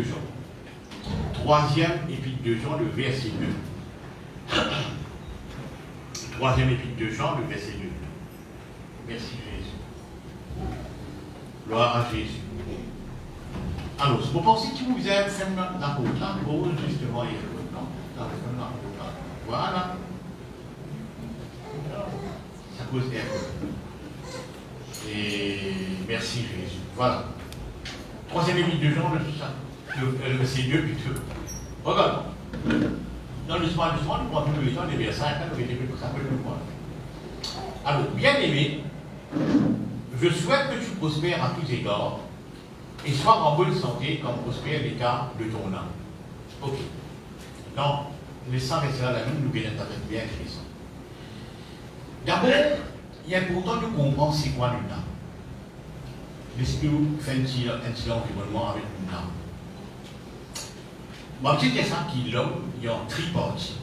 Jean. Troisième épître de Jean, le verset 2. Troisième épître de Jean, le verset 2. Merci Jésus. Gloire à Jésus. Alors, vous pensez que vous avez fait la côte là, pour justement, il y a la côte là. Voilà. Ça cause et merci Jésus. Voilà. Troisième épître de Jean, le verset 2 plutôt. Regarde. Dans le soir, nous prenons tout le temps des versets, nous mettons tout ça, alors, bien aimé, je souhaite que tu prospères à tous égards et sois en bonne santé comme prospère l'état de ton âme. Ok. Donc, les sangs rester là, nous bien interpréter bien Christ. D'abord, il est important de comprendre c'est quoi une âme. L'esprit fait un petit environnement avec une âme. Moi, je dis ça qui l'homme, il y a un tripartie.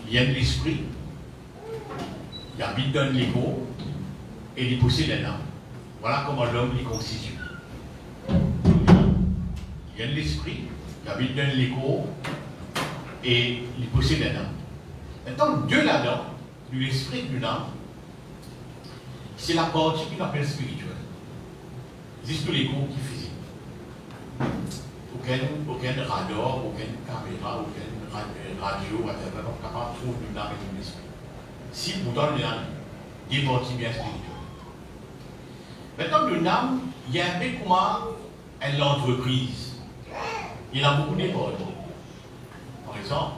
Il y a l'esprit, il habite dans l'ego et il possède l'âme. Voilà comment l'homme est constitué. Il y a l'esprit, il habite dans l'ego et il possède l'âme. Maintenant, deux là-dedans, de l'esprit et de l'âme, c'est la partie qu'on appelle spirituelle. Juste l'ego qui est physique. Aucun radar, aucune caméra, aucune radio, whatever, donc capable de trouver une âme et un esprit. Si pourtant il y a des parties bien spirituelles. Maintenant, une âme, il y a un peu comment elle l'entreprise. Il y a beaucoup d'époques. Par exemple,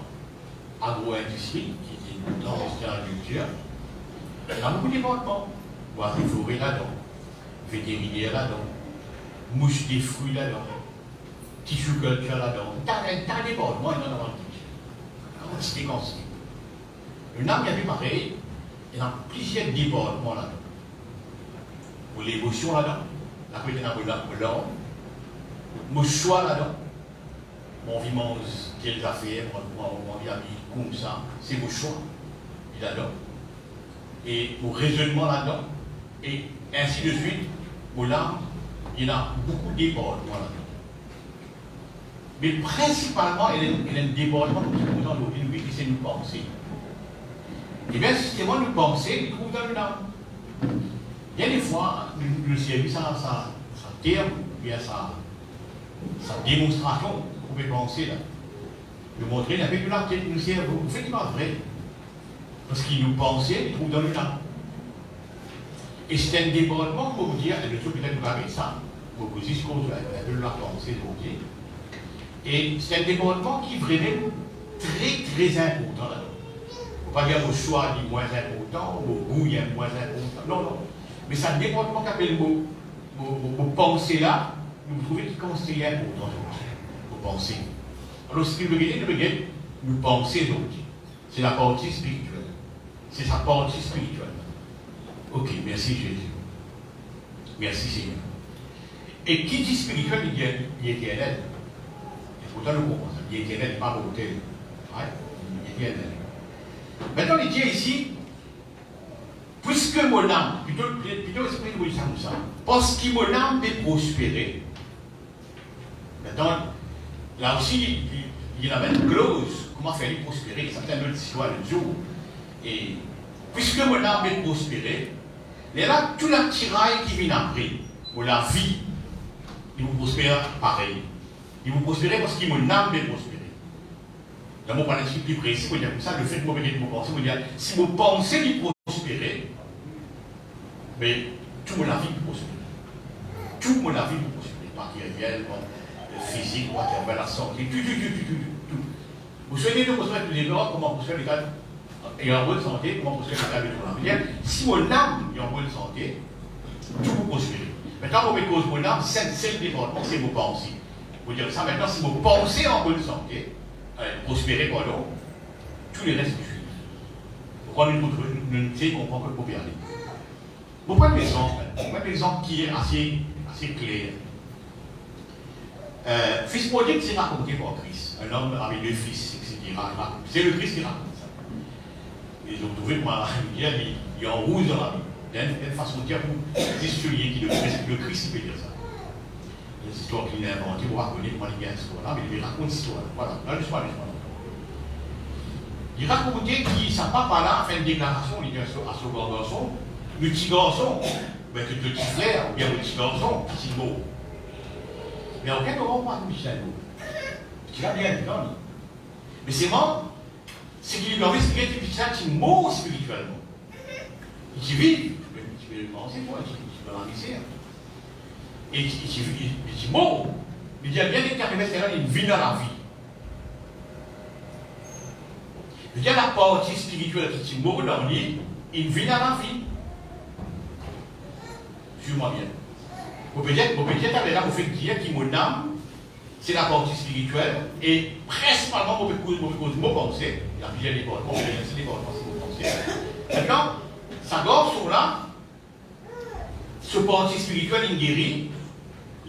agro-industrie, qui est dans l'agriculture, il y a beaucoup d'époques. Oiseaux des forêts là-dedans, vétérinaires là-dedans, mouches des fruits là-dedans, tissu culture là-dedans. T'as des bords, moi, il y en a dans le tissu. Comment c'est une âme, il y a plus pareil, il y a plusieurs départements là-dedans. Pour l'émotion là-dedans, la côté d'un peu l'homme, mon choix là-dedans, mon vie, mon quelles affaires, mon vie comme ça, c'est mon choix, il est là-dedans. Et mon raisonnement là-dedans, et ainsi de suite, mon âme, il y a beaucoup de départements là-dedans. Mais principalement, il y a un débordement dans l'autre vie qui c'est nous penser. Et bien, justement, nous penser, nous trouve dans une âme. Il y a des fois, le service, ça terme, bien sa démonstration, vous pouvez penser là. De montrer avec une âme, nous cerveau, vous faites pas vrai. Parce qu'il nous pensait, il trouve dans une âme. Et c'est un débordement pour vous dire, et le truc peut-être vous avez ça, vous vous dites qu'on de la pensée, vous dites. Et c'est un débordement qui est vraiment très très important là-dedans. Il ne faut pas dire vos choix est moins important, vos goûts est moins important. Non, non. Mais c'est un débordement qui appelle vos pensées là, vous trouvez qui constitue important vos pensées. Alors ce qui veut dire, nous penser donc. C'est la partie spirituelle. C'est sa partie spirituelle. Ok, merci Jésus. Merci Seigneur. Et qui dit spirituel, il est éternel. Pourtant, nous comprenons ça. Il est éternel, pas volonté. Ouais, il est éternel. Maintenant, il dit ici, puisque mon âme, plutôt l'esprit de ça comme ça, parce que mon âme est prospérée. Maintenant, là aussi, il y a une clause, comment faire prospérer, ça fait une autre histoire de jour. Et puisque mon âme est prospérée, il y a là tout l'attirail qui vient après, pour la vie, il vous prospère pareil. Il vous prospérer parce qu'il mon âme est prospérée. Dans mon parler plus précis, vous dire comme ça, le fait que vous pensez, vous dire, si vous pensez qu'il prospérer, mais tout mon avis vous prospérer. Tout mon avis vous prospérer, matériel, physique, la santé, tout. Vous souhaitez de prospérer tous les gens, comment prospérer l'état et en bonne santé, comment prospérer l'état de ton âme. Si mon âme est en bonne santé, tout vous prospérer. Maintenant, vous mettez cause mon âme, c'est le développement, c'est vos pensées. Vous dire ça maintenant, si vous pensez en bonne santé, prospérer pendant, tous les restes suivent. Pourquoi nous ne savons comprendre que pour parler. Vous prenez l'exemple qui est assez clair. Fils prodigue, c'est raconté par Christ. Un homme avec deux fils, etc. C'est le Christ qui raconte ça. Ils ont trouvé, moi, il y a un rouge dans la Bible. Il y a une façon de dire pour distinguer qui le Christ peut dire ça. Les histoires qu'il a inventées, vous racontez comment il y a une histoire là, mais il raconte l'histoire. Voilà, là, l'histoire. Il racontait qu'il ça papa là, fait une déclaration, il dit à son grand garçon, le petit garçon, ben, le petit frère, ou bien le petit garçon, petit mot. Mais aucun moment, pas de petit mot. Il a bien dit, non. Mais c'est moi, c'est qu'il lui a expliqué des petits mots spirituellement. Il vit, tu peux le penser, toi, tu peux l'enrichir. Et il dit, bon, il dit, il y a bien des carrés, c'est là, il vit dans la vie. Il y a la partie spirituelle qui est mort dans lui, il vit dans la vie. Suis-moi bien. Vous pouvez dire, vous faites dire qu'il mon âme, c'est la partie spirituelle, et principalement, vous pouvez mot penser, il y a plusieurs départements, c'est des départements, c'est penser. Maintenant, sa gorge sont là, ce parti spirituel, il guérit,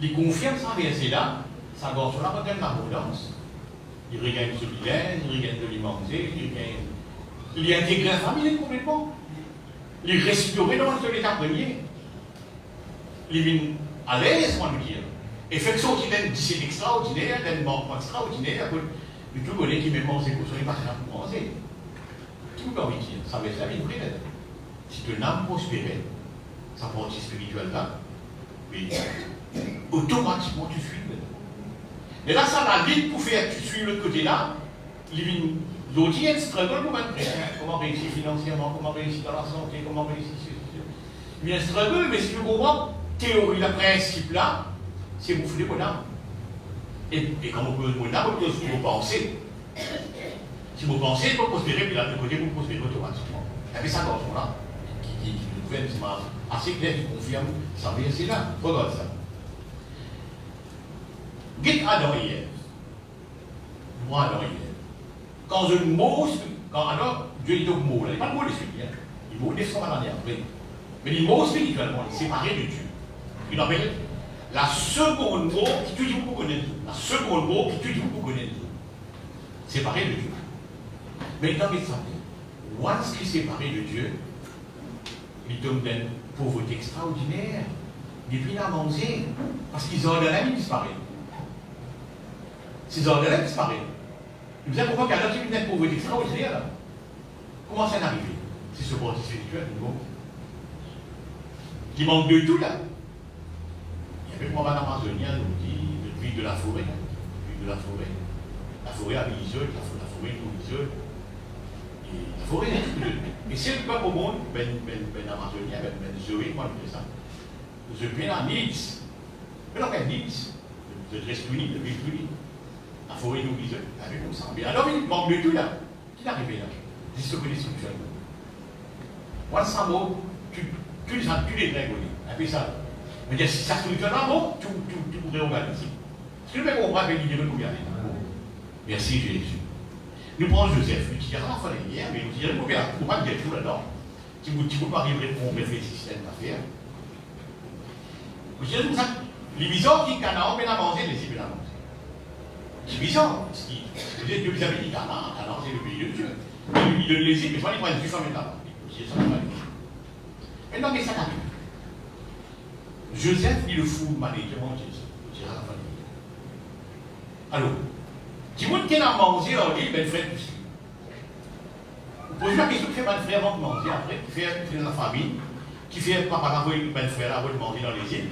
il confirme sa verset là, sa gorge sont là, quand elle l'abondance. Il regagne ce bilan, il regagne de l'immenité, il est intégré à la famille complètement. Il est restauré dans l'état premier. Il est à l'aise, on va dire. Et fait que ça, il est c'est extraordinaire, il est manquement extraordinaire, du tout, on est qui met manger pour son pas pour manger. Tout le monde dire, ça va être la vie vraie. Si ton âme prospérait, sa partie spirituelle là, mais automatiquement tu suis. Mais là, ça la ligne pour faire, tu suis l'autre côté là, l'autre il y a un struggle pour être chrétien. Comment réussir financièrement, comment réussir dans la santé, comment réussir. Il y a un struggle, mais si tu comprends, théorie, le principe là, c'est bouffer mon âme. Et quand on pose mon âme, on pose vos pensées. Si vos pensées vont prospérer, puis là, de côté, vous prospérez automatiquement. Il y avait ça dans ce là, qui nous fait assez clair, qui confirme, ça vient, c'est là. Regarde ça. Guide Adam et Ève. Moi, Adam et Ève. Quand un mot, alors, Dieu est au mot, là, il n'y a pas de mot de suite, hein. Il mot descend à l'année après. Mais les mots spirituellement, il est séparé de Dieu. Il appelle la seconde mot qui te dit vous connaissez tout. La seconde mot qui te dit vous connaissez tout. Séparé de Dieu. Mais dans les santé, once qu'il est séparé de Dieu, il donne une pauvreté extraordinaire. Depuis la manger, parce qu'ils ont de la vie disparaît. Ces ordres-là disparaissent. Vous avez compris qu'à l'autre, il y a une pauvreté extraordinaire là. Comment ça est arrivé? C'est ce bordel spirituel, nouveau. Qui manque de tout là. Il y avait moi, Madame Amazonia nous dit, depuis de la forêt. Depuis de la forêt. La forêt a mis isole, la forêt nous isole. Et la forêt est tout de. Et c'est le peuple au monde, ben Amazonia, ben Zoé, moi je fais ça. Je fais la Nils. Mais non, ben Nils. De Dresdouni, de Vildouni. La forêt nous isole. Avec comme ça. Mais alors il manque de tout là. Qui est arrivé là? Juste que les structures. Moi, ça mot, tu les règles. Et puis ça. Mais si ça structure là, bon, tu pourrais organiser. Est-ce que le mec comprend avec l'idée de nous garder? Merci Jésus. Nous prenons Joseph, qui dira la fin de hier, mais nous dirons qu'on va dire tout là-dedans. Si vous ne pas arriver pour réfléchir système d'affaires. Vous direz tout ça. Les bisons qui canard, mais la manger, les cibles à manger. C'est bizarre. Vous dites que vous avez dit canard, c'est le pays de Dieu. Il donne les cibles, mais soit il prend du sang et là. Maintenant, mais ça arrive. Joseph, il le fout maléfiquement Jésus. Je dirai à la fin de l'hiver. Alors, si vous qui a mangé, on dit, ben frère, aussi. Vous posez la question, qui fait ben frère avant de manger, après, qui fait dans la famille, qui fait papa avant ben frère avant de manger dans les îles.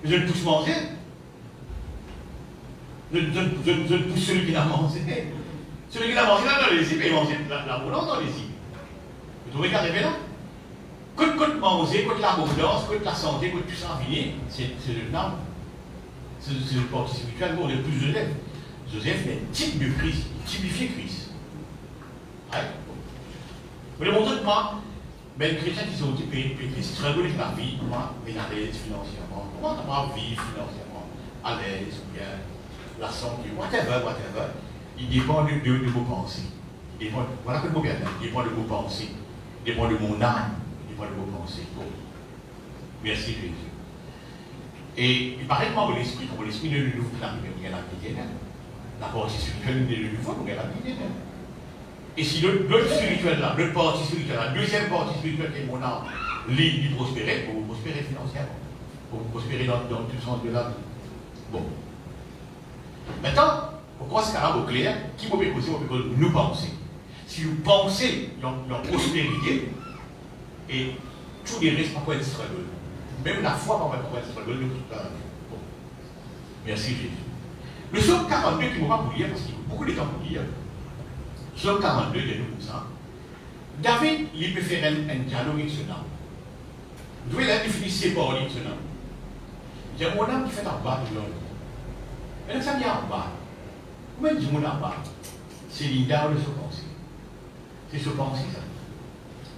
Je ne pousse manger. Je ne pousse celui qui n'a mangé. Celui qui n'a mangé dans les îles, il mange l'abondance dans les îles. Vous trouvez qu'à là? Côte manger, côte l'abondance, côte la santé, côte tout ça fini, c'est le nom. C'est le parti spirituel, on est plus Joseph. Joseph est un type de Christ, il typifie Christ. Ouais. Vous voulez montrer que moi, les chrétiens qui sont typés de Christ, très beau la vie, comment mais à l'aise financièrement, comment on va vivre financièrement, à l'aise, ou bien la santé, whatever. Il dépend de vos pensées. Voilà que le mot bien, il dépend de vos pensées, il dépend de mon âme. De vos pensées. Bon. Merci Jésus. Et il paraît que l'esprit, comme l'esprit de nouveau qui arrive, on regarde la vie éternelle. La partie spirituelle de nouveau, on regarde la vie éternelle. Et si l'autre spirituel là, l'autre partie spirituelle, la deuxième partie spirituelle qui est mon âme, lui prospérer, pour vous prospérer financièrement, pour vous prospérer dans tout le sens de la vie. Bon. Maintenant, pourquoi ce cas-là au clair, qui peut causer, nous penser. Si vous pensez dans prospérité, et tous les risques parfois être struggle. Même la foi parfois être struggle, nous tout ça. Bon. Merci Jésus. Le psaume 42 qui ne va pas vous lire, parce qu'il faut beaucoup de temps pour lire. Psaume 42, il est comme ça. David, il peut faire un dialogue avec ce homme. Vous devez la définir ses paroles avec ce homme. Il y a mon âme qui fait en bas de l'homme. Et là, ça vient en bas. Comment dit mon en bas? C'est l'idéal de se penser. C'est se penser, ça.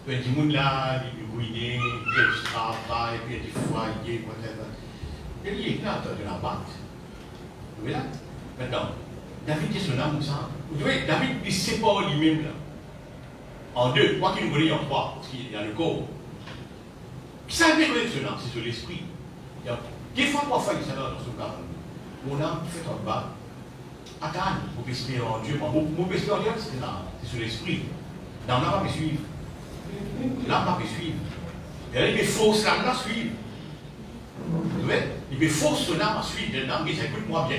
Il y a des gens là, ils ruinés, ils travaillent, et puis il y a des foyers, whatever. Il est là, de la batte. Vous voyez là? Maintenant, David dit son âme, ça. Vous voyez, David, il sépare lui-même là. En deux, quoi qu'il nous connaisse en trois, parce qu'il y a le corps. Qui ça veut dire son âme? C'est sur l'esprit. Des fois, parfois, il s'en va dans son cas. Mon âme fait en bas. Attends, vous pouvez espérer en Dieu. Vous pouvez espérer en Dieu, c'est sur l'esprit. L'âme n'a pas pu suivre. L'âme n'a pas pu suivre. Et il peut forcer l'âme à suivre. Vous voyez? Il peut forcer l'âme à suivre. L'âme dit, écoute-moi bien,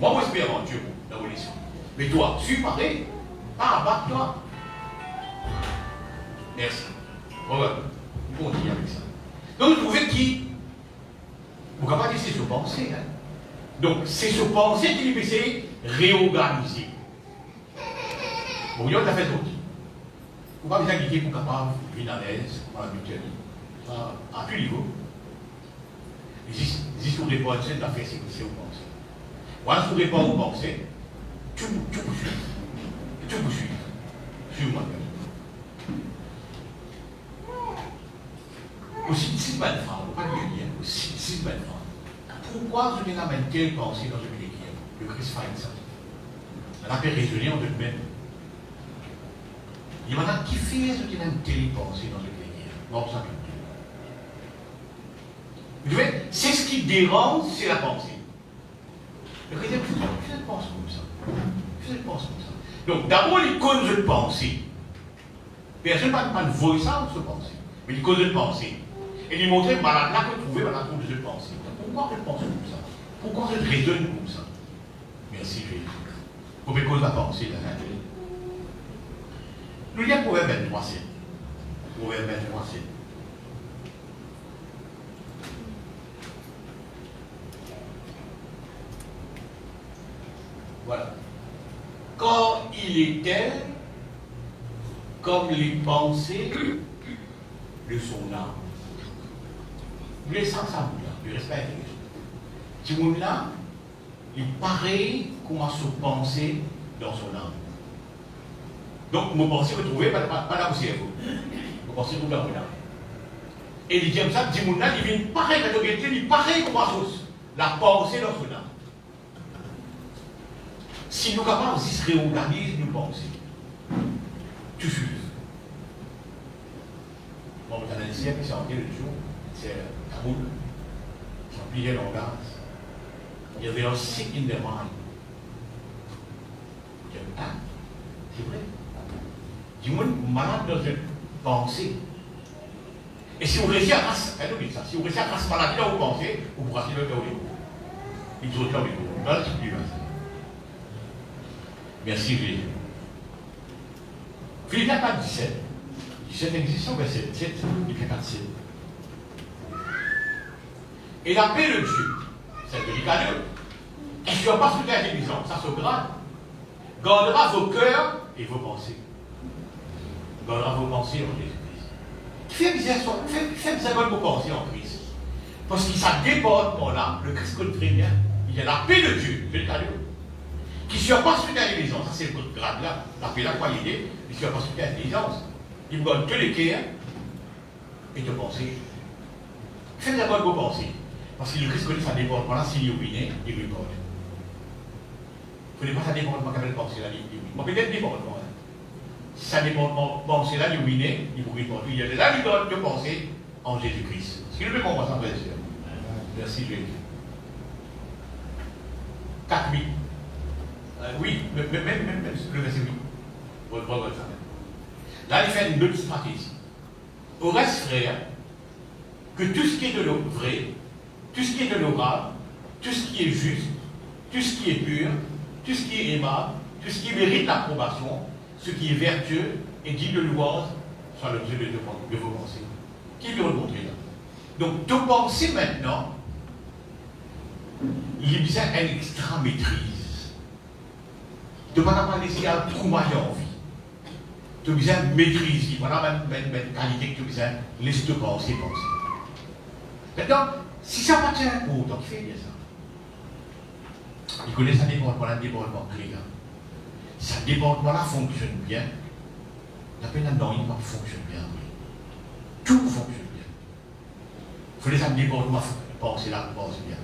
moi, je espère en Dieu, dans mon esprit. Mais toi, suis pareil. Ah, abatte-toi. Merci. Regarde, on continue avec ça. Donc, vous trouvez qui? Vous ne pouvez pas dire c'est se penser. Hein? Donc, c'est se penser qu'il peut essayer de réorganiser. Bon, il y a fait d'autres. Vous ne pouvez pas bien guider pour capable de vivre à l'aise, pour la mutuelle. À tout niveau. Les histoires des pensées, la fait, c'est que c'est vous pensez. Voilà, si vous ne pouvez pas vous penser, tout vous suit. Tout vous suit. Sur moi-même. Aussi, si bonne femme, pas de lien, aussi, si bonne femme. Pourquoi je n'ai pas une telle pensée dans une équipe? Le Christ fait ça. On a pu raisonner en nous-mêmes. Il y en a qui fait ce qu'il a une telle pensée dans une équipe. Bon, ça vous voyez, c'est ce qui dérange, c'est la pensée. Le chrétien, je pense comme ça. Je pense comme ça. Donc, d'abord, les causes de pensée. Personne ne parle de voix ça ou de pensée. Mais les causes de pensée. Et lui montrer, malade là que trouver, malade cause de pensée. Pourquoi je pense comme ça? Pourquoi je raisonne comme ça? Merci Jésus. Pour mes causes de la pensée, là. Nous lisons Proverbe 23, 7. Proverbe 23, 7. Voilà. Quand il était comme les pensées de son âme. Vous laissez ça, vous respectez. Ce monde-là, il est pareil qu'on a se penser dans son âme. Donc, mon pensée, vous trouvez, pas là où c'est vous. Mon pensée, vous dans mon âme. Et il dit comme ça, ce monde-là, il vient pareil, il est pareil qu'on a la pensée dans son âme. Si nous sommes capables de se réorganiser nos pensées, tout suit. Bon, dans un siècle, c'est en quel jour? C'est Kaboul. Ils ont plié leur gaz. Il y avait un sick in their mind. C'est vrai. Du monde malade dans une pensée. Et si vous réussissez à race, si vous réussissez à race maladie dans vos pensées, vous pourrez le faire au niveau. Ils sont au niveau. Dans le plus merci Jésus. Philippiens 4, 17. 17 existe au verset 7, Philippiens 4, 7. Et la paix de Dieu, celle de l'Icadio, qui ne soit pas sous l'intelligence, ça se grade, gardera vos cœurs et vos pensées. Gardera vos pensées en Jésus-Christ. Faites bien vos pensées en Christ. Parce que ça déborde par là, le Christ connaît très bien. Il y a la paix de Dieu, de l'Icadio. Qui ne soit pas sous l'intelligence, ça c'est le grade là, la paix là, quoi il est, qui ne soit pas sous l'intelligence. Il vous donne que les cœurs et de penser. Faites d'abord vos pensées. Parce que le Christ connaît ça déborde. Voilà, s'il est ruiné, il déborde. Il ne faut pas ça déborde, moi, quand même penser là, il ruine. Moi, peut-être débordement. Si ça déborde, penser là, il ruiné, il vous déborde. Il y a là, il donne de penser en Jésus-Christ. Ce qui le fait comprendre ça, bien sûr. Merci Jésus. 4, 8. Oui, même le verset 8. Là, il fait une autre stratégie. Au reste, frère, que tout ce qui est de vrai, tout ce qui est de l'orable, tout ce qui est juste, tout ce qui est pur, tout ce qui est aimable, tout ce qui mérite l'approbation, ce qui est vertueux et digne de louange, soit l'objet de vos pensées. Qui veut le montrer là? Donc, de penser maintenant, il y a une extra maîtrise. De ne pas laisser un trou maillot en vie. Tu as besoin de maîtriser. Voilà une qualité que tu as besoin de laisser te penser. Maintenant, si ça va tient un coup, donc il fait bien ça. Il connaît ça dépendant d'un débordement clé. Si ça débordement là fonctionne bien, la peine d'un il fonctionne bien. Tout fonctionne bien. Il faut laisser un débordement penser là, penser bien.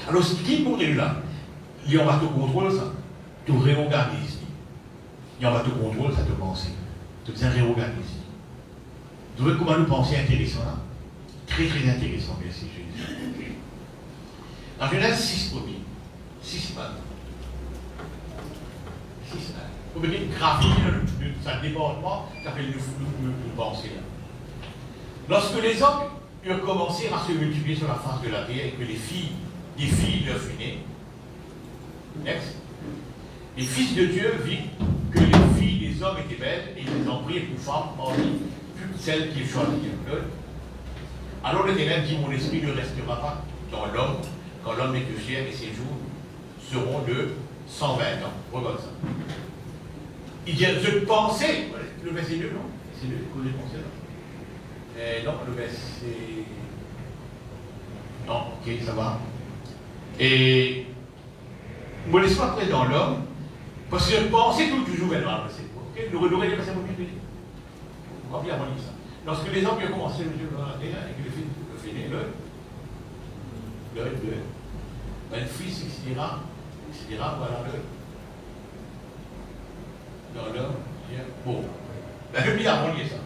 Alors, ce qui est pour là, il y a un bateau contrôle, ça, tu réorganises. Il y a un bateau contrôle, ça te pense. Tu besoin réorganiser. Vous voyez comment nous penser intéressant là? Très très intéressant, merci Jésus. Dans Genèse 6 premier, 6 pages. 6 pages. Vous pouvez graphier ça débordement, ça fait nous penser là. Lorsque les hommes eurent commencé à se multiplier sur la face de la terre et que des filles leur furent nées, next, les fils de Dieu virent que les filles des hommes étaient belles et ils les ont pris pour femmes parmi toutes celles qu'ils choisirent. Alors l'Éternel dit, mon esprit ne restera pas dans l'homme quand l'homme n'est que chair et ses jours seront de 120 ans. Regarde ça. Il dit, je pensais, le verset 2, non? C'est le que j'ai pensé là. Non, le verset... Non, ok, ça va. Et mon esprit est dans l'homme, parce que je pensais toujours vers le verset. Ok, nous redorez les versets pour bien. On va bien relire ça. Lorsque les hommes ont commencé le jeu dans la terre et que le fils est le fils, etc., voilà dans l'homme. Bon, la Bible a relié ça.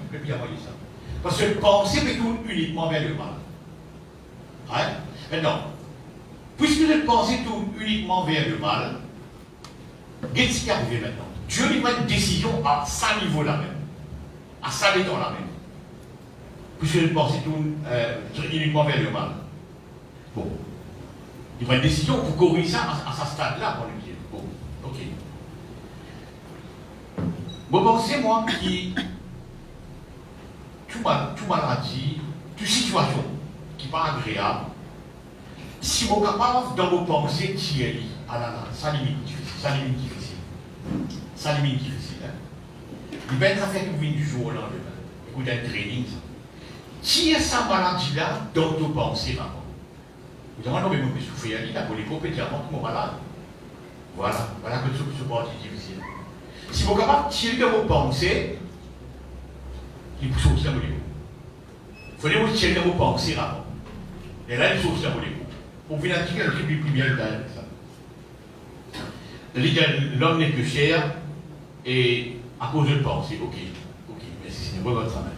Parce que penser mais tout uniquement vers le mal. Hein? Maintenant, puisque je pensais tout uniquement vers le mal, qu'est-ce qui est arrivé maintenant? Dieu lui prend une décision à sa niveau là même, à sa état là même. Puisque je pensais tout uniquement vers le mal. Bon. Il prend une décision pour corriger ça à sa stade là, pour lui dire. Bon, ok. Vous pensez, moi, qui tout maladie, toute situation qui n'est pas agréable, si vous êtes capable dans vos pensées de tirer, ça limite difficile. Ça limite difficile. Il va ça fait que vous venez du jour au lendemain. Écoutez un training, ça. Tirer sa maladie-là dans vos pensées, maman. Vous dites, non, mais vous pouvez souffrir, il a pour les pauvres, dire, mon malade. Voilà que ce point est difficile. Si vous êtes capable de tirer de vos pensées, il faut sortir dans vos livres. Il faut vous tirer de vos pensées avant. Et là, il faut sortir dans vos livres. Pour vous dire le truc du premier détail avec ça. L'homme n'est que chair et à cause de pensée. Ok, merci Seigneur, regarde ça maintenant.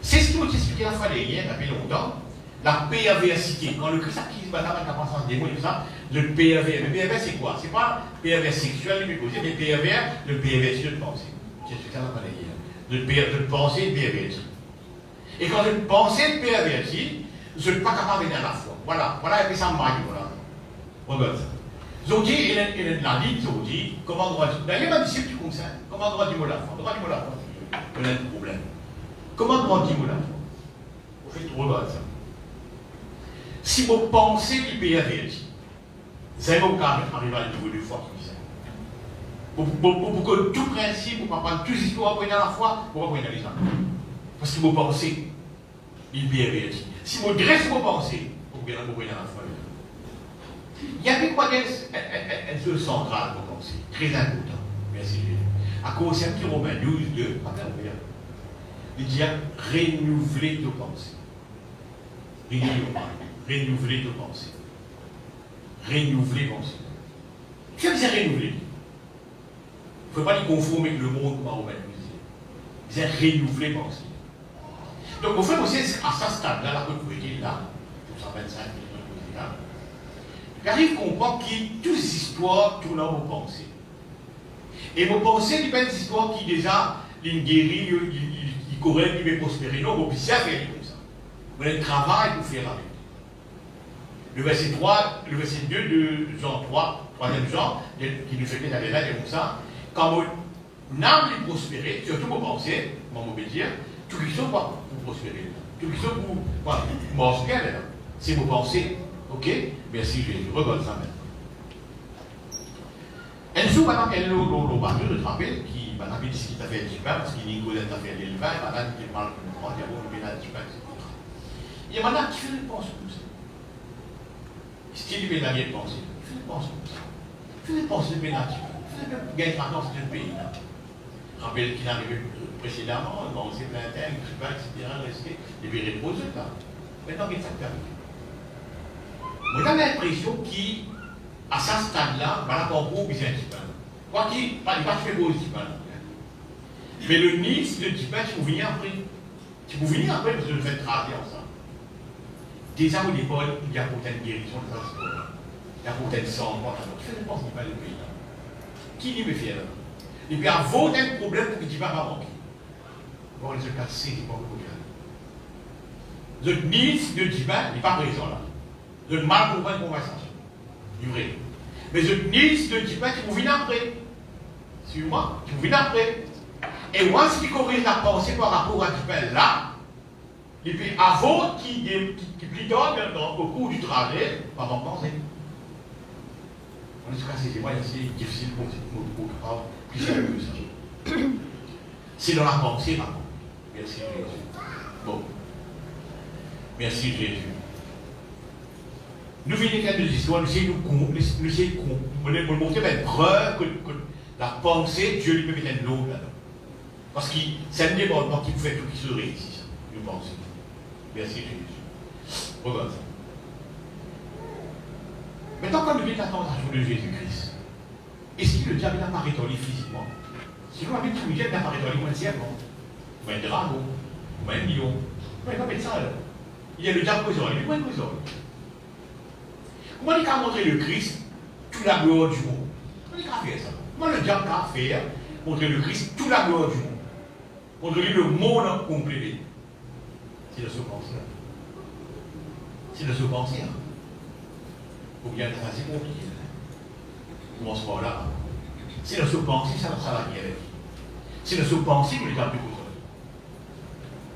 C'est ce qui m'a expliqué la fois dernière, il y a pas longtemps, la perversité. Quand le Christ a qui se bat avec la pensée des mots, il dit ça, le pervers. Le pervers, c'est quoi? C'est pas pervers sexuel, mais le pervers, le perversion de pensée. C'est ce qu'on a parlé hier. De penser perverti. Et quand je pensais perverti, je ne suis pas capable de venir à la foi. Voilà, et puis ça maille, voilà. Regarde ça. Zodi, il a dit, Zodi, comment droit dire. D'ailleurs, il y a un disciple qui concerne. Comment droit dire la foi? Droit dire la foi. Il y a un problème. Comment droit dire la foi? Vous faites regarde ça. Si vous pensez qu'il peut y avoir, vous allez vous arriver à un niveau de foi qui est pour que tout principe, pour pas prendre toute histoire pour aller dans la foi, pour pas prendre dans les gens. Parce que vous pensez, il peut y avoir. Si vous dressez vos pensées, vous pouvez aller dans la foi. Il y a des quoi elles se centrales pour penser. Très important. Merci Jésus. À cause c'est un petit Romain 12, 2, il dit renouveler nos pensées. Renouveler nos pensées. Renouveler nos pensées. Qu'est-ce que c'est renouveler? Il ne faut pas les conformer avec le monde comme Romain 12. C'est renouveler nos pensées. Donc, on fait aussi à ce stade-là, la côte là, 225 000 là. J'arrive à comprendre que toutes ces histoires tournent dans vos pensées. Et vos pensées, il n'y a pas des histoires qui déjà, ils guérissent, ils correctent, ils prospèrent. Non, vous puissiez faire comme ça. Vous avez un travail pour faire avec. Le verset 3, le verset 2 de Jean 3, 3e Jean, qui nous fait la là, comme ça. Quand mon âme est prospérée, surtout vos pensées, mon mot dire, tout qui sont pour prospérer. Tout qui sont pour manger, c'est vos pensées. Ok? Merci Jésus. Regarde ça maintenant. Un jour, maintenant, il y a le bateau de Trapel qui m'a dit ce qu'il a fait du pain, parce qu'il y a une cause d'affaires de l'élevage, madame qui parle de moi, il y a un ménage du pain, etc. Il y a madame qui fait une pensée comme ça. Style du ménage de pensée. Il fait une pensée comme ça. Il fait une pensée de ménage du pain. Il fait une gagne maintenant, c'est un pays. Rappel qu'il arrivait précédemment, bon, c'est plein de temps, etc., resté, il devait reposer là. Maintenant, qu'est-ce que ça fait? Moi, j'ai l'impression qu'à ce stade-là, il n'a pas encore besoin de pain. Quoi qu'il n'a pas fait beau du pain. Mais le Nice, le pain, si vous venez après, parce que vous faites travailler ensemble. Déjà au départ, il y a pour une guérison de ça, il y a pour une sang, tu fais n'importe quoi le pays. Qui lui me fait là? Et puis avant un problème pour que tu ne vas pas manquer. Bon, les cas, c'est pas le problème. Le Nice, le pain, il n'est pas présent là. Le mal pour une conversation. Du vrai. Mais le Nice, le pain, tu vous venez après. Suis-moi, tu vous venez après. Et moi, ce qui corrige la pensée par rapport à du pain là, et puis avant qu'il plus tard, au cours du travail, pas m'en penser. En tout cas, c'est moi, c'est difficile pour plus sérieux que ça. C'est dans la pensée, par contre. Merci Jésus. Bon. Merci Jésus. Nous venons faire des histoires, nous essayons de montrer une preuve que la pensée, Dieu lui peut mettre l'eau là-dedans. Parce que c'est un débordement qui vous fait tout qui se réussit, nous pensons. Merci Jésus. Regarde ça. Maintenant, quand nous venons la tentation de Jésus-Christ, est-ce que le diable n'apparaît dans lui physiquement? Sinon, la Bible dit que le diable n'apparaît dans lui comme un serpent, ou un dragon, ou un lion. Il ne va pas mettre ça alors. Il y a le diable causeur, il est moins causeur. Comment il a montré le Christ toute la gloire du monde? Comment il a fait ça? Comment le diable a fait montrer le Christ toute la gloire du monde? Montrer le monde complet. C'est de se penser. C'est de se penser. Ou bien c'est assez compliqué. Comment se voit là? C'est de se penser, ça va bien avec. C'est de se penser que les diable plus causeur.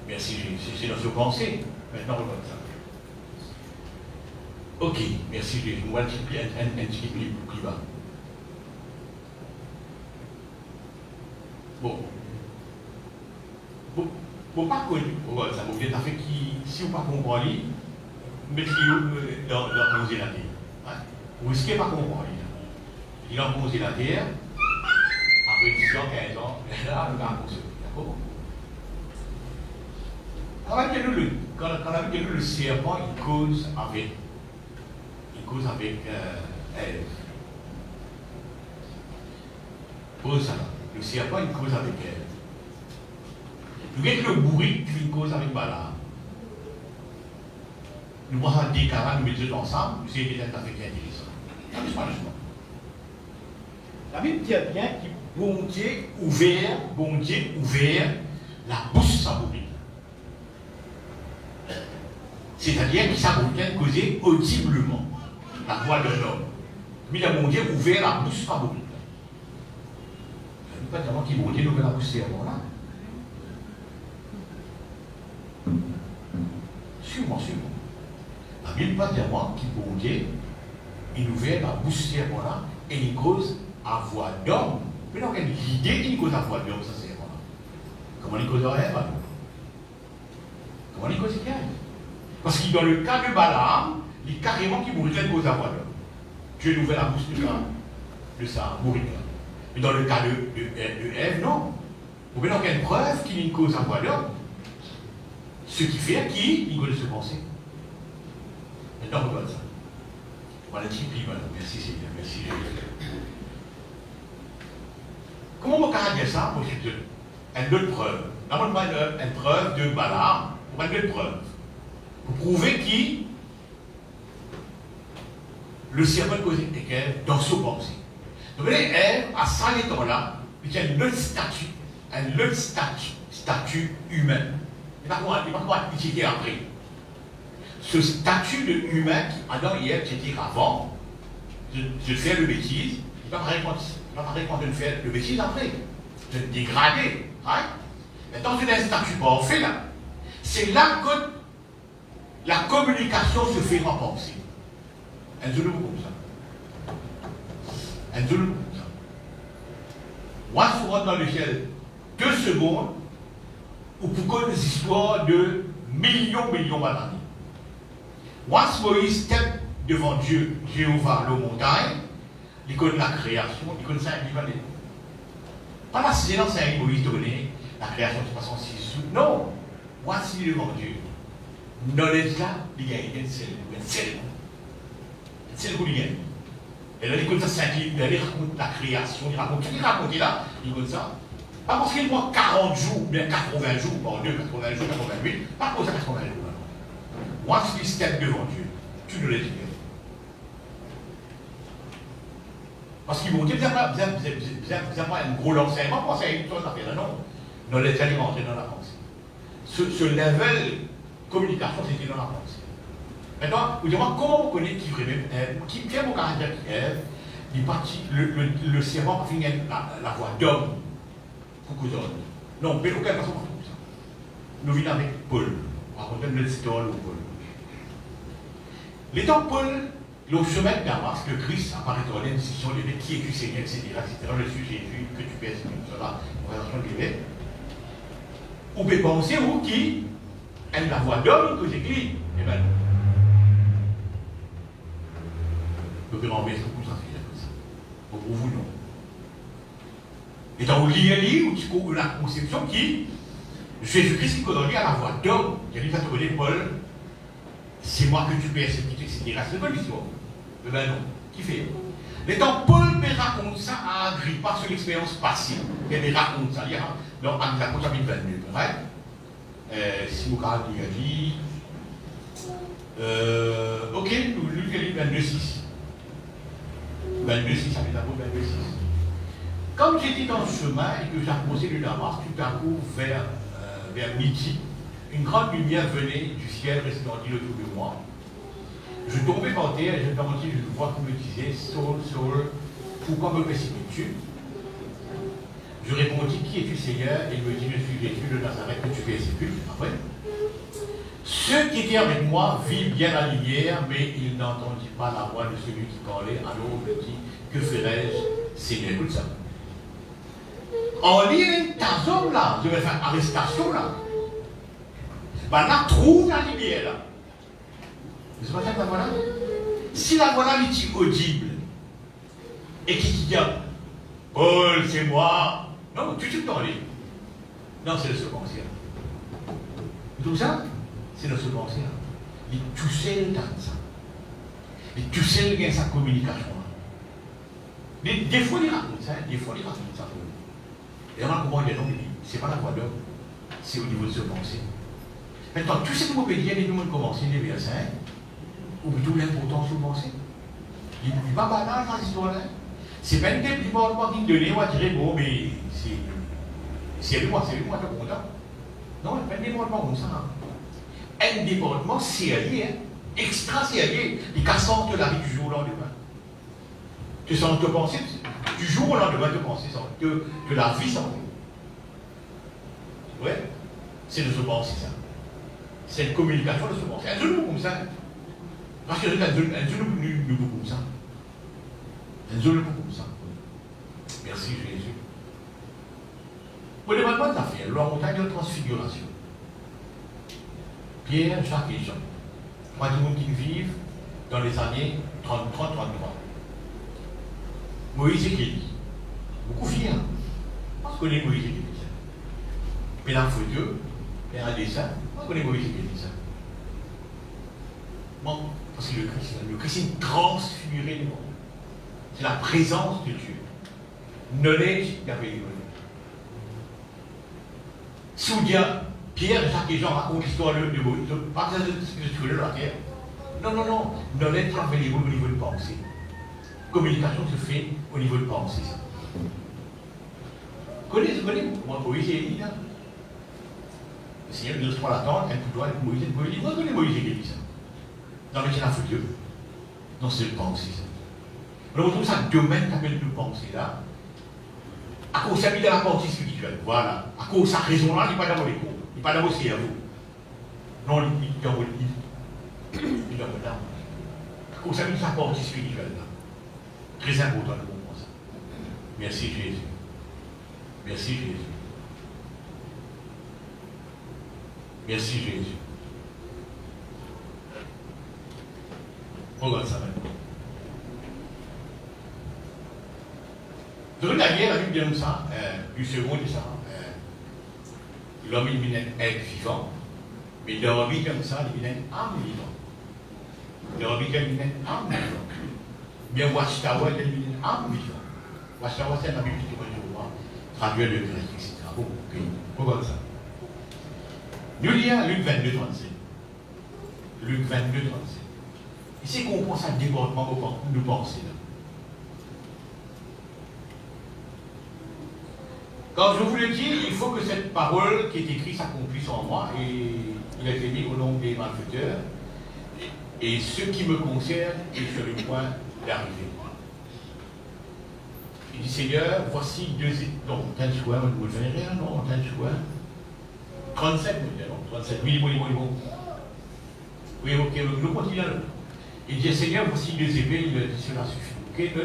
Merci Jésus. C'est de se penser. Maintenant, on regarde ça. Ok, merci Jésus. On va un petit peu plus bas. Bon. Bon, pas connu. Ça vous vient fait qui, si vous ne comprenez pas, mettez-le dans la terre. Vous risquez pas comprendre. Il a posé la terre, après 10 ans, 15 ans, là, le gars a posé. D'accord? Quand on a vu le serpent, il cause avec Ève. Pose ça. Le serpent, il cause avec Ève. Nous avons le bourrique qui cause avec Balaam. Nous avons des carats, nous mettons ensemble, c'est des Africains intéressants. La Bible dit bien que bon Dieu ouvert la bouche sabourite. C'est-à-dire qu'il s'aboutit causé audiblement la voix de l'homme. Mais il a bon Dieu ouvert la bouche favorite. Je ne sais pas comment qu'il bon Dieu ouvert la bouche serment là. Sûrement. La Bible pas dire moi qui bon Dieu, il ouvert la bouche serment là et il cause à voix d'homme. Mais donc l'idée qu'il cause à voix d'homme, ça serment là. Comment il cause à Ève? Comment il cause à Ève? Parce que dans le cas de Balaam, il est carrément qui mourrait cause à voix d'homme. Dieu nous ouvert la bouche de ça, mourir. Mais dans le cas de Ève, non. Vous voyez donc il y a une preuve qu'il y a une cause à voix d'homme. Ce qui fait qu'il doit se penser. Maintenant, regarde ça. Voilà un petit peu. Merci Seigneur, merci Jésus. Comment on peut dire ça? Une autre preuve. D'abord, une preuve de Balaam, pour une autre preuve. Pour prouver qui le serpent causait qu'elle dans son pensée. Donc, Ève, à ça temps-là, il y a une autre statut humain. Il ne va pas utiliser après. ce statut de humain qui, Adam et Ève, c'était avant, de faire le bêtise, il va pas quand de faire le bêtise après, de dégrader. Right? Maintenant, c'est un statut parfait là. C'est là que la communication se fait en pensée. Un zulu comme ça. Un zulu comme ça. Moi, je rentre dans le ciel 2 secondes, ou pour des histoires de millions d'années. Once Moïse step devant Dieu, Jéhovah, le montagne, il connaît la création, il connaît ça, il va dire. Pas la saison, c'est un Moïse donné, la création de façon si sous. Non, voici devant Dieu. Knowledge là, il y a une seule. C'est le coup, il y a. Et là, il connaît ça, il raconte la création, il raconte là, il connaît ça. Pas parce qu'il voit 40 jours, ou bien 80 jours, bon, 80 jours, 88, pas pour ça 80 jours. Once you step devant Dieu, tu ne l'es pas. Parce qu'ils vont dire, vous n'avez pas un gros enseignement pour ça, une chose à faire, non. Dans les alimenter dans la pensée. Ce level communication, c'était dans la pensée. Maintenant, vous dites, comment on connaît qui vraiment qui fait mon caractère qui est, il partit, le cerveau a fini la voix d'homme. Non, mais aucun personne ne trouve ça. Nous venons avec Paul. On raconte une histoire de Paul. L'étant Paul, le chemin de Damas, que Christ apparaît dans une discussion de qui es-tu Seigneur, etc. Le sujet que tu pèses, cela, conversation de l'évêque. Ou peut penser, ou qui aime la voix d'homme que j'écris. Eh bien, nous pouvons en mettre beaucoup de ça. Pour vous, non. Et dans le livre, ou la conception qui, Jésus-Christ qui conduit à la voix d'homme, il a dit à Paul, c'est moi que tu persécutes, etc. C'est pas l'histoire. Mais ben non. Qui fait? L'étant Paul me raconte ça à Agrippa sur l'expérience passée. Il me raconte ça. Donc, il raconte ça à 22. Right? Si vous regardez, il a dit. Ok, nous lisons 22.6. 22.6, ça fait d'abord 22.6. Comme j'étais dans le chemin et que j'approchais de Damas, tout à coup vers midi, une grande lumière venait du ciel resplendit autour de moi. Je tombais par terre et je entendis une voix qui me disait Saul, Saul, pourquoi me persécutes-tu? Je répondis qui es-tu Seigneur? Et il me dit je suis Jésus de Nazareth que tu persécutes. Après, ceux qui étaient avec moi virent bien la lumière, mais ils n'entendirent pas la voix de celui qui parlait. Alors il me dit que ferais-je Seigneur? Écoute ça. En ligne, ta zone là, je vais faire arrestation là. Ben là, trouve la lumière là. Vous savez la voilà? Si la voilà est audible et qui dit Paul, c'est moi. Non, tu te dans les. Non, c'est le second ciel. Tout ça, c'est le second ciel. Il tout seul dans ça. Il tout seul dans sa communication. Des fois, il raconte ça, des fois, il raconte ça. Et on a compris, c'est pas la voix d'homme, c'est au niveau de ce pensée. Maintenant, tout ce que vous pouvez dire, les gens commencent les versets, ou plutôt l'importance de penser. Il n'est pas banal dans l'histoire. C'est pas une débordement qui donne, on va dire, bon, mais c'est lui-moi, qui est content. Non, il n'y a pas un débordement comme ça. Un débordement sérieux, extra sérieux, il cassante la vie du jour au lendemain. Tu sens te penser, du jour au lendemain, te penser que la vie s'en va. Ouais, c'est de se penser ça. C'est une communication de se penser. Un genou comme ça. Parce que un genou comme ça. Un genou comme ça. Merci Jésus. Pour les bonnes affaires, la montagne de transfiguration. Pierre, Jacques et Jean. 3 personnes qui vivent dans les années 30-33. Moïse et Élie. Beaucoup fiers. Parce qu'on est Moïse et Élie. Mais la photo, il y a un dessin. Parce qu'on est Moïse et Élie. Bon, parce que le Christ est transfiguré du monde. C'est la présence de Dieu. Knowledge d'Avélie. Si vous dites, Pierre, Jacques et Jean racontent l'histoire de Moïse, pas que ce que de la terre. Non. Knowledge d'Avélie au niveau de pensée. Communication se fait au niveau de pensée. Connaissez, moi, Moïse et Élie, là. Le Seigneur ne laisse pas l'attendre, un coup de doigt avec Moïse et Élie. Vous connaissez Moïse et Élie, ça. dans le futur. Non, c'est le penser. On retrouve ça domaine qui appelle le penser là. À cause de la partie spirituelle. Voilà. À cause de sa raison là, il n'est pas dans les cours. Il n'est pas dans vos cerveaux. Non, il est dans vos livres. Il est dans vos larmes. À cause de sa partie spirituelle là. Très important de comprendre ça. Merci Jésus. Merci Jésus. Merci Jésus. Regarde ça maintenant. Dans la guerre, la Bible dit comme ça, du second dit ça, l'homme il est un être vivant, mais dans la vie comme ça, il est une âme vivante. Dans la vie, il est une âme vivante. Bien, Watchtower, il est une âme vivante. Watchtower, c'est la Bible qui dit, traduire le grec, etc. Bon, ok, regarde ça. Nous lisons Luc 22, 37. Luc 22, 37. Ici, qu'on pense à un débordement de pensée. Quand je vous le dis, il faut que cette parole qui est écrite s'accomplisse en moi, et il a été mis au nom des malfaiteurs, et ce qui me concerne est sur le point d'arriver. Il dit, Seigneur, voici deux... Non, t'as le choix, vous le verrez, non, t'as le choix. 37, non, 37, oui. Oui, ok, nous continuons. Il dit, Seigneur, voici deux épées, il dit, cela suffit. Ok, le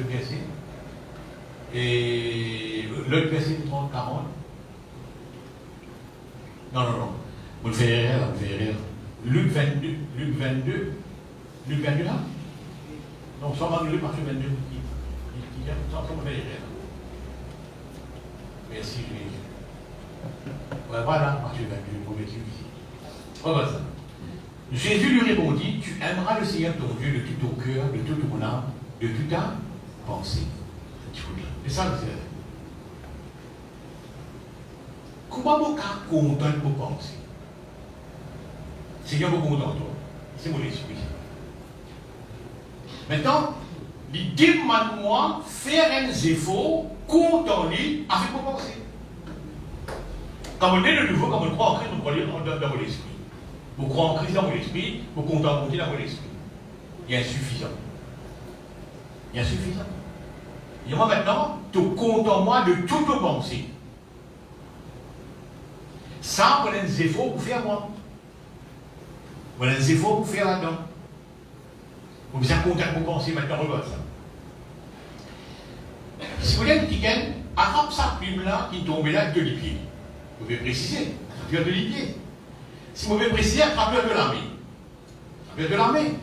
verset. Et le verset 30, 40. Non. Vous le verrez là, vous verrez là. Luc 22 là. Non, 122, Matthieu 22. Ça, vous verrez là. Merci, Jésus. Voilà, Matthieu 22, vous mettez ici. Regarde ça. Jésus lui répondit, tu aimeras le Seigneur ton Dieu de tout ton cœur, de toute ton âme, de toute ta pensée. C'est ça que c'est. Comment vous êtes content pour penser? Seigneur, vous content toi. C'est mon esprit. Maintenant, il demande-moi faire un effort content lui avec vos pensées. Quand vous êtes de nouveau, quand vous croyez en Christ, vous croyez dans votre esprit. Vous croyez en Christ dans votre esprit, vous contemplez dans votre esprit. Il est insuffisant. Il est insuffisant. Et moi maintenant, tu comptes en moi de toutes vos pensées. Ça, vous avez des efforts pour faire moi. Vous avez des efforts pour faire là-dedans. Vous avez compter vos pensées maintenant, regarde ça. Si vous voulez une petite attrape sa plume là qui tombe là de l'épée. Vous pouvez préciser, attrapeur de l'épée. Si vous pouvez préciser, attrapeur de l'armée. Attrapeur de l'armée.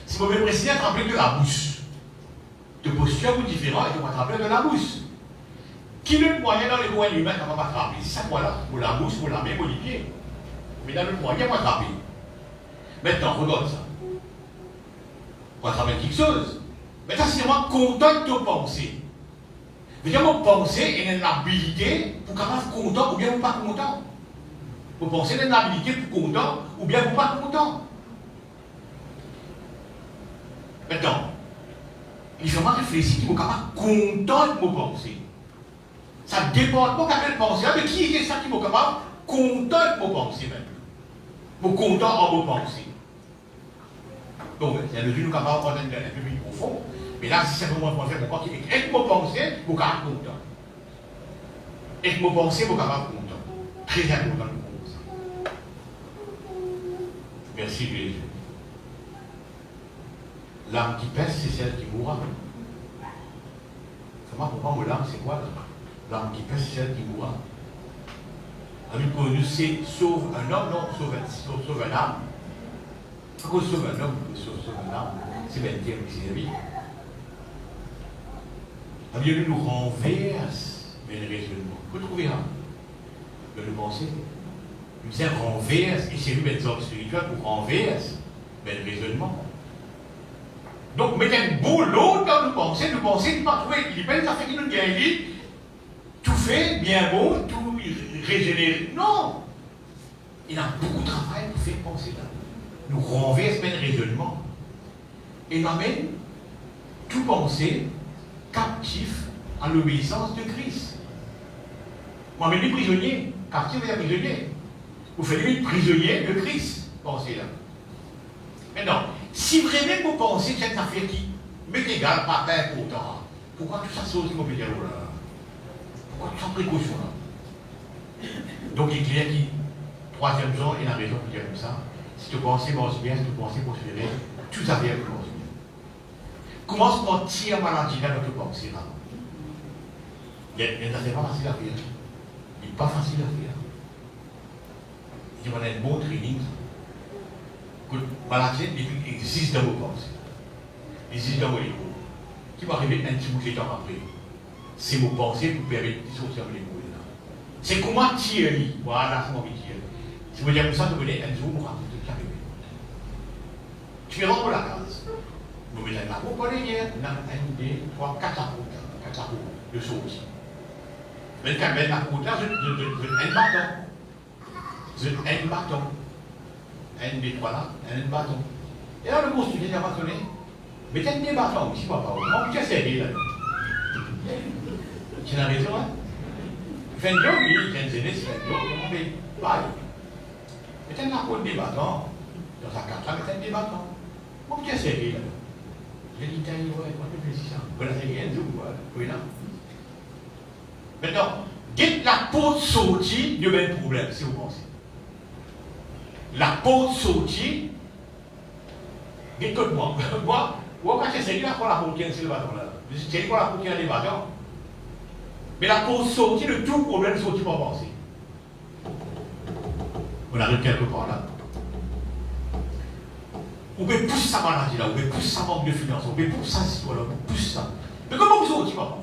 Si vous pouvez préciser, attrapeur de la bouche. De posture ou différent et de attraper de la bouche. Qui est le moyen dans les moyens humains qu'on va attraper? C'est ça, voilà, pour la bouche, pour la main, pour les pieds. Mais dans le moyen, on va attraper. Maintenant, regarde ça. On va attraper quelque chose. Maintenant, c'est moi content de penser. Vous mon penser est une habilité pour capable content ou bien vous pas content. Vous pensez une habilité pour content ou bien vous pas content. Maintenant, il faut réfléchir qu'il faut capable content de vos pensées. Ça dépend pas de penser, mais qui est ça qui est capable content de vos pensées même. Vous content en vos pensées. Donc, c'est le Dieu nous capable de prendre un peu plus profond. Mais là, si c'est vraiment un faire comprendre qu'avec vos pensées, vous capable content. Avec vos pensées, vous capable content. Très important de comprendre ça. Merci Jésus. L'âme qui pèse, c'est celle qui mourra. Comment comprendre l'âme, c'est quoi? L'âme qui pèse, c'est celle qui mourra. La Bible pour nous, c'est sauve un homme, non, sauve un âme. Pourquoi sauve un homme, sauve un âme? C'est bien dire que c'est la vie. La Bible nous renverse vers le raisonnement. Vous trouvez là? De le penser. Il nous renverse, et c'est lui, les hommes spirituels, pour renverse vers le raisonnement. Donc, mettez un boulot dans nos pensées, il ne pas trouver, il n'est pas ça fait qu'il nous guérit, tout fait, bien bon, tout régénéré. Non! Il a beaucoup de travail pour faire penser là. Nous renverse même le raisonnement. Et nous amène tout penser captif à l'obéissance de Christ. Moi, même les prisonniers, captifs et prisonniers. Vous faites les prisonniers de Christ, pensez là. Maintenant, si vraiment vous pensez que c'est une affaire qui m'est égale par terre pour autant, pourquoi tout ça saute immobilier là? Pourquoi tout ça précaution là? Donc il est clair que, troisième genre, et la raison pour dire comme ça, si tu penses bien, si tu penses prospérer, tout ça vient pour bien. Commence par tirer maladie là dans tes pensées là. C'est pas facile à faire. Il n'est pas facile à faire. Il y a un bon training. Que maladie existe dans vos pensées. Existe dans vos égos. Qui va arriver un petit bout de temps après. C'est vos pensées pour permettre de sortir de l'ego là. C'est comment tirer. Voilà, c'est mon métier. Si vous dites comme ça, vous venez un jour, vous racontez ce qui arrive. Tu rentres la case. Vous mettez la peau pour les hier, on a 1, 2, 3, 4 apôtres de sortie. Mais quand même, la peau là, je un bâton. Je un bâton. 1, 2, 3 là, un bâton. Et là, le mot sujet, il a bâtonné. Mettez des bâtons aussi, papa. Moi, tu as servi là. Tu as raison, hein? Fais un job, oui, 15 années, c'est un job, on fait pareil. Mettez la peau des bâtons. Dans sa carte là, mettez des bâtons. Moi, tu as servi là. J'ai dit, tiens, ouais, on fait plaisir. Voilà, c'est rien, oui, là. Maintenant, dites la porte sortie, il y a un problème, si vous pensez. La porte sortie, écoute-moi, moi, quand j'ai là pour la porte qui est sur le bâton là. C'est pour la porte qui est dans les bâtons. Mais la porte sortie, le tout problème sorti pour penser. On arrive quelque part là. On peut pousser sa maladie là, on peut pousser sa manque de finances, on peut pousser sa histoire là, on pousse ça. Mais comment vous sortez, papa?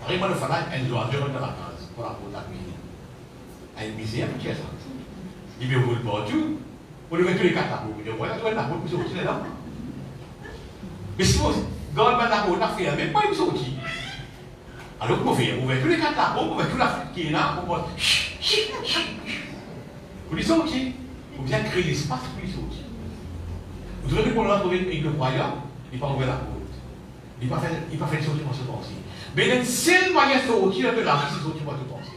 Arrive-moi le faire, un jour, je rentre dans la case pour la porte à cuisine. À une misère, qui est ça? Il veut vous le voir tout. On le met tous les quatre à vous. Il dit, voilà, tu vas la porte pour sortir là. Mais si vous, quand on va la porte, on a fait, même pas une sortie. Alors, comment faire? On met tous les quatre à vous, on met toute la fête qui est là, on va. Pour les sortir. Vous bien créer l'espace pour les sortir. Vous devez qu'on l'a trouvé avec le croyant, il n'a pas ouvert la porte. Il n'a pas fait sortir pour se penser. Mais le seul moyen de sortir de la vie, c'est sortir pour te penser.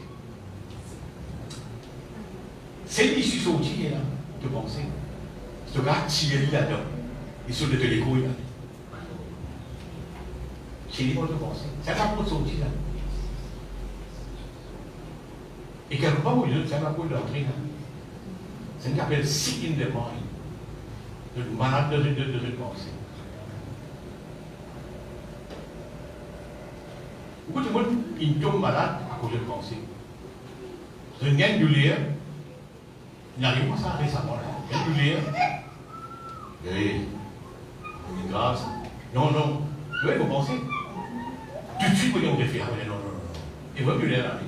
C'est l'issue sortir là, de penser. C'est gars tirer là-dedans. Il saute de l'écho là. Tirer pour te penser. C'est la porte de sortir là. Et quelque part, c'est la porte d'entrée là. C'est ce qu'on appelle sick in the mind. Malade de pensée. Beaucoup de monde, ils tombent malades à cause de pensée. C'est une gaine du lire. Il n'arrive pas à ça récemment là. Gaine du lire. Oui. C'est grave. Non, non. Oui, vous pensez. Tout de suite, vous avez fait. Non, non, non. Et vous avez là.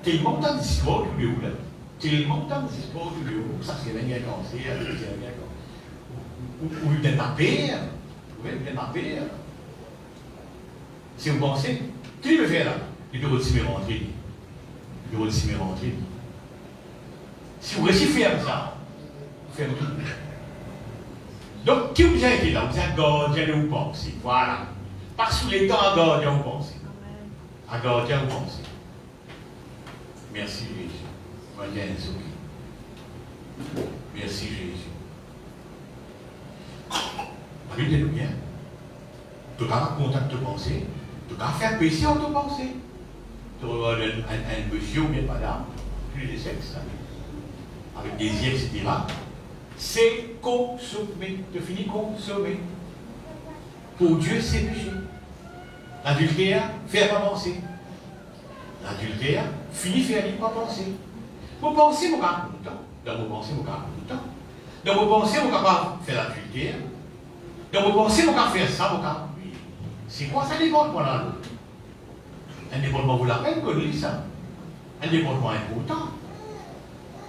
Tellement tant d'histoires du lieu là. Tellement tant d'histoires du lieu. Ça, c'est bien cancer, c'est bien. Ou il vient d'appeler. Oui, il vient d'appeler. Si vous pensez, qui veut faire là? Le bureau de cimer rentrer. Le bureau de cimer rentrer. Si vous réussissez à faire ça, vous faites tout. Donc, qui vous a été là? Vous êtes gardien de vous pensez. Voilà. Pas sous les temps à gardien vous pensez. À gardien vous pensez. Merci Jésus. Merci Jésus. Écoutez-nous bien. Tu n'as pas contact de pensée. Tu n'as pas faire péché en te pensée. Tu regardes un monsieur ou bien madame, plus de sexe, avec des yeux, etc. C'est consommer. Tu finis consommer. Pour Dieu, c'est péché. L'adultère, faire pas penser. L'adultère, finit faire pas penser. Vos pensées, vous gardez tout le temps. Dans vos pensées, vous gardez tout le temps. Dans vos pensées, vous capable de faire l'adultère. Dans vos pensées, vous capable faire ça, vous capable. C'est quoi ça dépend de moi là? Un développement vaut la peine que nous ça. Un développement important.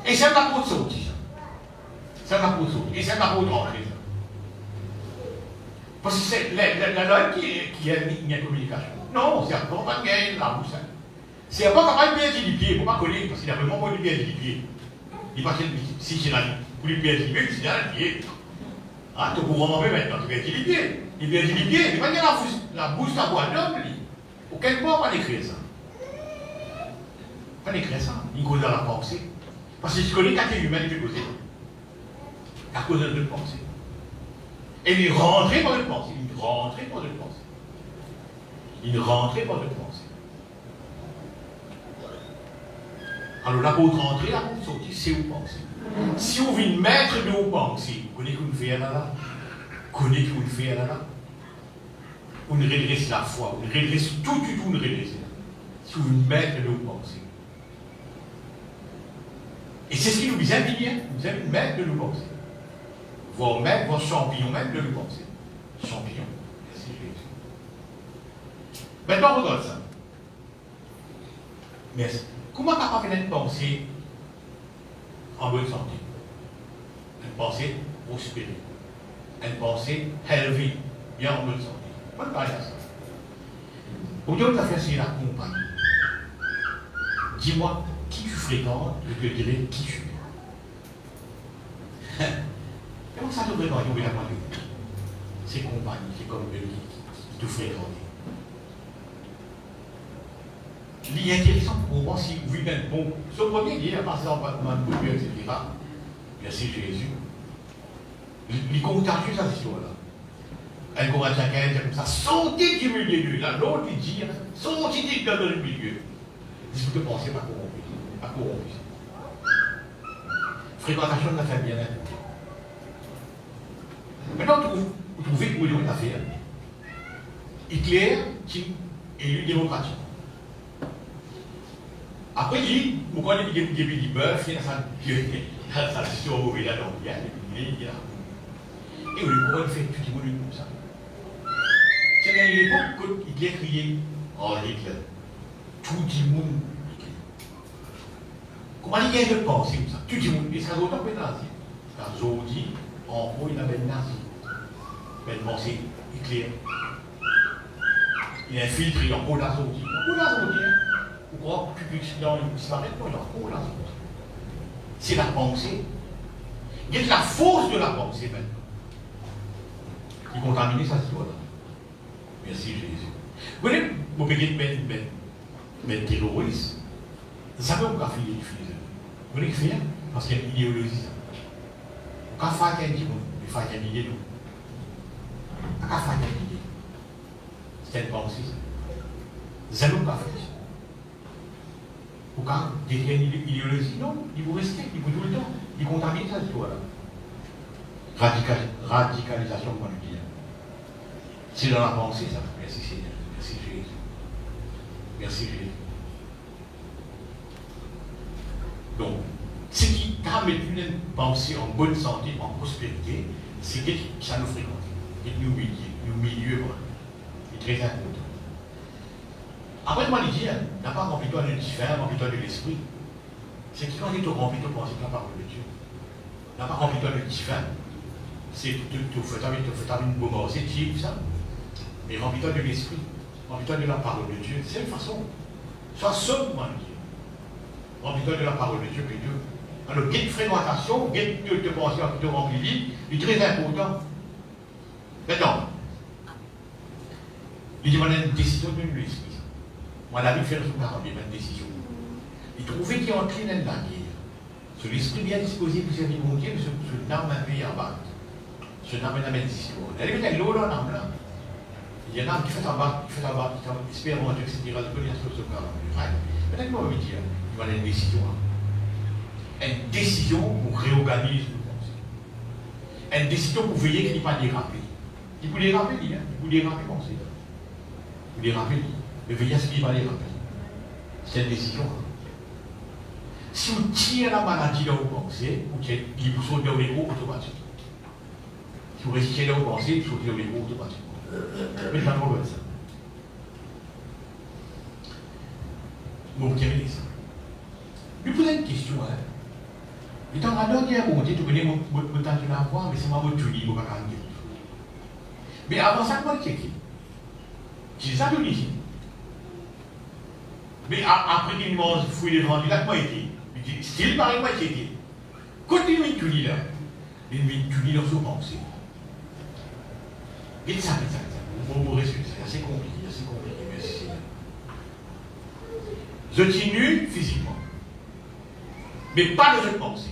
Et ça va pour sortir. Ça va pour sortir. Et ça va pour rentrer. Parce que c'est la loi qui est une communication. Non, c'est encore pas gagner la bouche. C'est pas capable de bien les pieds, il ne faut pas coller, parce qu'il a vraiment pas de bien les pieds. Il passe si j'ai la pour les pieds, c'est dans les pieds. Ah, tu pourras m'en maintenant, tu viens les pieds. Il vient les pieds, il va dire la bouche, la voix d'homme, lui. Auquel point, on va écrire ça. On va écrire ça, il cause dans la pensée. Parce que je connais quand il est humain, il peut causer. à cause de notre pensée. Et il rentrait dans notre pensée. Il rentrait dans notre pensée. Il rentrait dans notre pensée. Alors l'apôtre rentrait, l'apôtre sortit, c'est où penser. Si on vient mettre de nos pensées, vous connaissez qu'on fait là, vous connaissez qu'on fait là, on redresse la foi, on redresse tout, on redresse. Si vous mettez de nos pensées. Et c'est ce qui nous vient bien, nous aimons mettre de nos pensées. Voir mettre, voir champignon, même de nos pensées. Champignon, merci Jésus. Maintenant, on regarde ça. Mais comment capable une pensée en bonne santé? Une pensée prospérée. Une pensée healthy, bien en bonne santé. On va parler de ça. Pour dire que tu as fait la compagnie. Dis-moi qui tu fréquentes, je te dirai qui tu es. Comment ça te fréquente? C'est compagnie, c'est comme qui te fréquente. Il est intéressant pour voir si vous vivez un bon. Ce premier dit, à partir d'un bâtiment de Dieu, etc. Merci Jésus. Il contagieux cette histoire-là. Un Corinthien 15, c'est comme ça, sortez du milieu de lui. Là, l'autre lui dit, sortez dans le milieu. Si vous ne pensez pas corrompu. Pas corrompu. Fréquentation de la famille bien. Maintenant, vous trouvez que vous avez une affaire. Hitler, élu démocratique. Après, il dit, pourquoi il y a des bœufs, il y a ça, c'est au mauvais là, donc il y a des là. Et pourquoi il fait tout le monde comme ça? C'est à l'époque où Hitler criait, oh Hitler, tout le monde. Comment il y a de penser comme ça? Tout le monde, et ça d'autant que nazi. Car Zodi, en gros, il avait nazi. Mais il pensait Hitler. Il a infiltré en gros la Zodi. En gros la Zodi, pourquoi public dans il disparaît? Non, il en gros la Zodi. C'est la pensée. Il y a de la force de la pensée maintenant. Qui contamine sa histoire-là. Merci Jésus. Vous voyez, vous pouvez mettre terroriste. Ça veut vous faire les filles. Vous voulez faire? Parce qu'il y a une idéologie. Vous pouvez faire quelque chose, vous pouvez faire une idée. Vous pouvez faire une idée. C'est une pensée. Ça veut vous faire ça. Vous pouvez détruire une idéologie. Non, il vous respecte, il vous tout le temps. Il contamine cette histoire-là. Radicalisation, comme on dit. C'est dans la pensée, ça. Merci Seigneur. Merci Jésus. Merci Jésus. Donc, ce qui permet une pensée en bonne santé, en prospérité, c'est que ça nous fréquente. Et nous milieu, c'est très important. Après, moi, je dis, n'a pas rempli-toi de divin, rempli-toi de l'esprit. C'est qui quand il te remplit, tu penses la parole de Dieu. N'a pas rempli-toi de divin. C'est tu fais une bonne mort, c'est type ça. Mais remplis-toi de l'esprit, remplis-toi de la parole de Dieu. C'est une façon. Sois sobre, moi, je dis. Remplis-toi de la parole de Dieu, puis Dieu. Alors, guide fréquentation, guide de pensée qui te remplit, il est très important. Maintenant, il demande une décision de l'esprit. Moi, la vie fait son 40, il y a une décision. Il trouvait qu'il entrait dans la guerre. Sur l'esprit bien disposé pour servir mon Dieu, ce n'âme un pays en bas. Ce n'âme est une décision. Elle est avec l'eau dans l'âme là. Il y a un âme qui fait en bas, qui espère mon Dieu, etc. Il peut y avoir ce 40. Peut-être qu'on va me dire, il va y avoir une décision. Une décision pour réorganiser nos pensées. Une décision pour veiller qu'il n'y ait pas dérapé. Il peut déraper, il peut déraper, pensez. Il peut déraper, mais veillez à ce qu'il va déraper. C'est une décision. Si vous tirez la maladie dans vos pensées, vous sautez dans les cours automatiquement. Si vous restez dans vos pensées, vous sautez dans les cours automatiquement. Mais ça ne va pas ça. Vous terminez ça. Je vous pose une question. Et dans la dernière montée, tu connais mon temps de la voix, mais c'est ma montée, je ne vais pas dire. Mais avant ça, moi, je checké. C'est ça que je dis. Mais après qu'il m'a fouillé devant lui, là, moi, il dit, style pareil, moi, checké. Continue de tuer là. Il me tuer dans son pensée. Et ça. Vous restez, c'est assez compliqué, merci. Je tiens nu physiquement. Mais pas de cette pensée.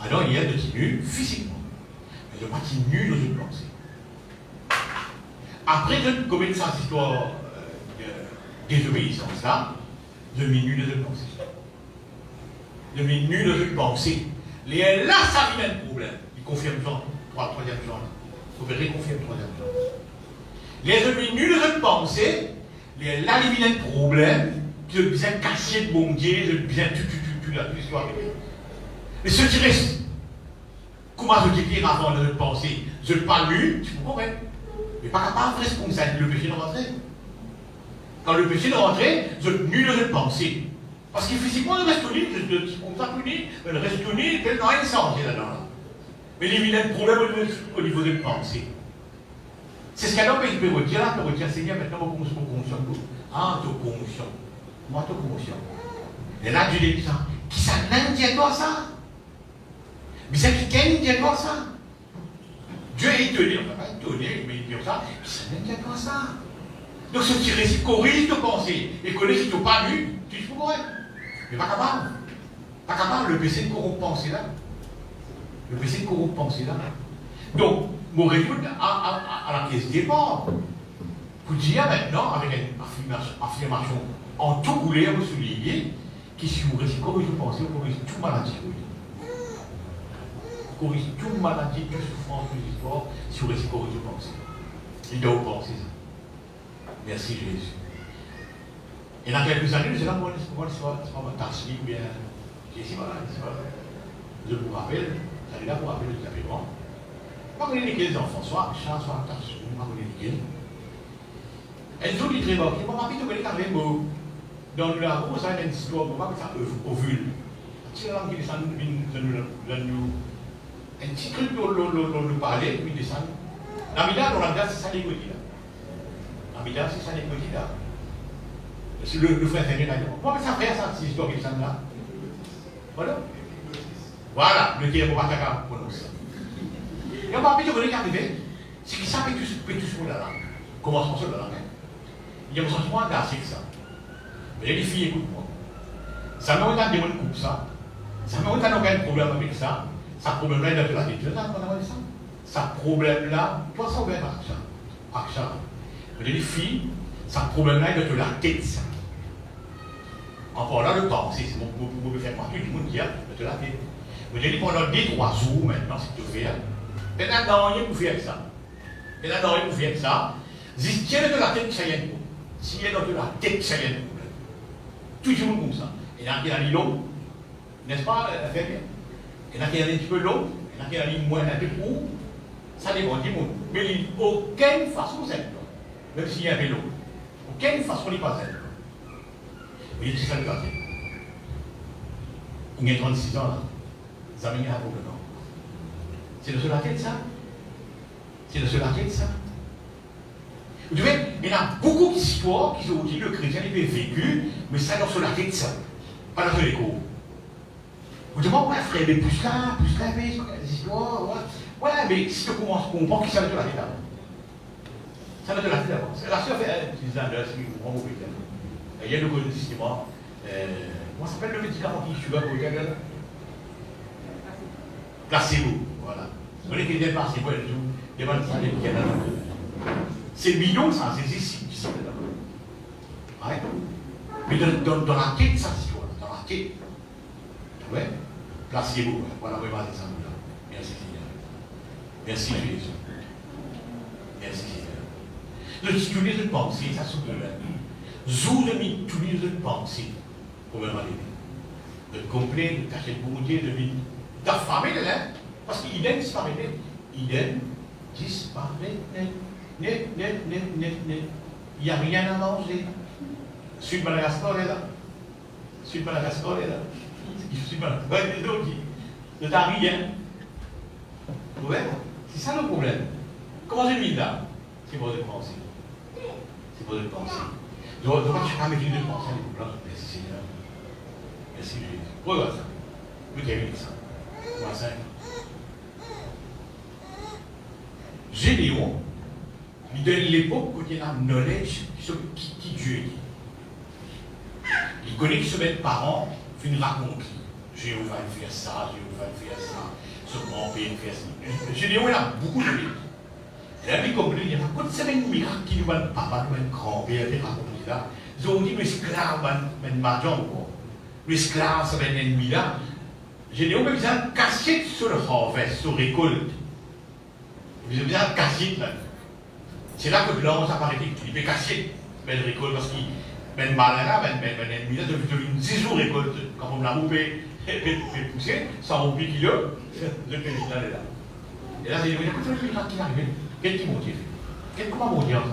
Alors il y a de qui nu physiquement, mais de pas qui nu dans une pensée. Après de commettre cette histoire de désobéissance là, je m'y nu dans une pensée. Je m'y nu dans une pensée. Et là, ça vient un problème. Il confirme Jean, troisième Jean. Vous verrez, confirme troisième Jean. Les amis nus dans une pensée, là, il vient un problème, que bien caché de bon Dieu, de bien tu l'as plus histoire. Mais ce qui reste, comment je dire avant de penser, je ne pas nu, tu comprends, mais pas capable de responsable le péché de rentrer. Quand le péché de rentrer, je nu dans une pensée. Parce que physiquement, le reste uni, comme ça uni, le reste uni, il n'a rien changé là-dedans. Mais il y a un problème au niveau de la pensée. C'est ce qu'un homme peut redire là, peut redire, Seigneur, maintenant, on commence à conscience. Ah, tu es conscient. Moi, tu es conscient. Et là, Dieu dit ça. Qui ça n'a dit toi ça? Mais c'est qui dit toi ça? Dieu est étonné, on ne va pas étonner, mais il dit ça. Qui ça n'a dit toi ça? Donc, ce qui récit corrige de pensée. Et connaît si tu n'as pas lu, tu te pourrais. Mais pas capable. Pas capable, le péché de corrompre pensée là. Le péché de corrompre pensée là. Donc, mon retour à la pièce départ. Vous dire maintenant, avec une affirmation en tout couleur, vous soulignez, que si vous réussissez corriger vos pensées, vous corrigez toute maladie. Vous corrigez toute maladie, toute souffrance, toute histoire, si vous réussissez corriger vos pensées. Il doit vous penser ça. Merci Jésus. Et dans quelques années, je vais là, moi, c'est pas ma tâche, ou bien, c'est pas je vous rappelle, ça là pour rappeler le capément. Je ne sais pas les enfants, soit chat, soit tâche, je ne sais pas lesquels. Elles ont dit très bon, ils m'ont rappelé que les carrés mots. Dans le labo, ça a une histoire, on va mettre ça ovule. Si la langue qui descend, un petit truc pour le parler, puis descend. L'amida, on l'a c'est ça les godis là. L'amida, c'est ça les godis là. C'est le frère Seigneur là. Moi, ça fait ça, cette histoire qui descend là. Voilà. Voilà, le terme va faire prononcer. Et on va rappeler que les arrivés, c'est qu'ils savent tout sur la langue. Comment sur la langue. Il y a un sentiment d'assez que ça. Mais les filles, écoute-moi. Ça m'a autant de monde coupe ça. Ça m'a autant aucun problème avec ça. Ça problème-là, il a de la tête. Ça problème-là, toi, ça ouvert avec ça. Mais les filles, ça problème-là, il a de la tête, ça. En parlant de pensée, c'est mon pour me faire partie du monde qui a de la tête. Mais je dis pendant 2-3 jours maintenant, si tu fais. Et là, dans rien pour faire ça. Et là, dans rien pour faire ça. Si tu es de la tête, ça y est. Si tu es de la tête, ça y est. Toujours comme ça. Il y en a qui ont long, n'est-ce pas, Fabien? Il y en a qui ont un petit peu long, il y en a qui ont moins un peu court. Ça dépend du monde. Mais il n'y a aucune façon de faire. Même s'il y a un vélo. Aucune façon de passer. Mais il y a ça de passer. Il y a 36 ans là. Ça m'a mis un problème. C'est de cela tête ça? C'est de cela tête ça? Vous savez, il y a beaucoup d'histoires qui ont dit le chrétien il a vécu, mais ça dans la tête ça, pas dans l'écho. Vous dites, ouais, frère, mais plus là, mais des histoires, ouais, mais si tu commences à comprendre qui ça va de la tête avant. Ça va de la tête avant. La soeur fait un petit exemple, si vous comprenez beaucoup bien. Il y a le médicament, comment s'appelle le médicament qui suit au Canada? Placebo, voilà. Vous voyez qu'il y a des placebo, il y a des Canada. C'est mignon ça, c'est ici. Ouais. Mais dans la tête, ça c'est quoi? Dans la tête. Ouais. Placebo, voilà, vraiment ça. Merci Seigneur. Merci Jésus. Merci Seigneur. Le titulaire de pensée, ça se peut là. Jour de titulaire de pensée, pour me demander. De compléter, de cacher le bon Dieu, d'affamer de l'air, parce qu'idem disparaît. Idem disparaît. Il n'y a rien à manger. Sud Madagascar est là. Sud Madagascar est là. Sud Madagascar est là. Ne t'as rien. Vous voyez? C'est ça le problème. Comment je vis là? C'est votre pensée. C'est votre pensée. Je ne vais pas chercher à mettre une pensée à l'époque. Merci Seigneur. Merci Jésus. Regarde ça. Vous terminez ça. Voilà ça. Gédéon. Il donne l'époque où il y a un knowledge qui Dieu est. Il connaît que ce même parent fait une raconte. Jéhovah fait ça, Jéhovah fait ça, ce grand-père fait ça. Gédéon, il a beaucoup de livres. Et la vie comme lui, il y a beaucoup de semaines miracles qui nous valent papa, nous valent grand-père, qui racontent là. Ils ont dit, l'esclave, un marchand ou quoi. L'esclave, ça va être un ennemi là. Gédéon, il a une cassette sur le harvest, sur la récolte. Il a une cassette là. C'est là que l'homme s'apparaît, il fait cassette, belle récolte, parce qu'il ben malin là, ben ennemi là, depuis une 10 jours récolte, quand on l'a roupé, fait pousser, 100 kilos, le pays là est là. Et là, c'est écoutez, le miracle qui arrive, qu'est-ce qui motive? Comment on dit en ça?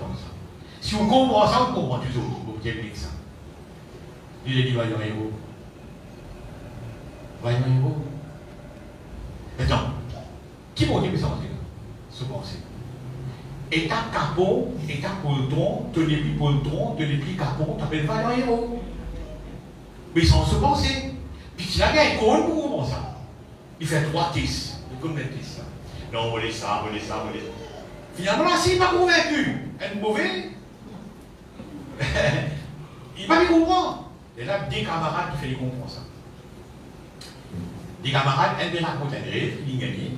Si on comprend ça, on comprend toujours, vous expliquez ça. Il est dit, voyons un héros. Voyons un héros. Attends, qui motive ça en fait? Ce pensée. Et ta capot, et ta poltron, te les plis poltron, te les plis capot, t'appelles vaillant héros. Mais sans se penser. Puis tu l'as gagné, comment ça? Il fait 3 tests. Il connaît les tests. Non, on laisse ça, on laisse ça, on laisse ça. Finalement, là, s'il n'est pas convaincu, un mauvais, il va lui comprendre. Et là, des camarades qui font comprendre ça. Des camarades, un des raconte un rêve, il gagne.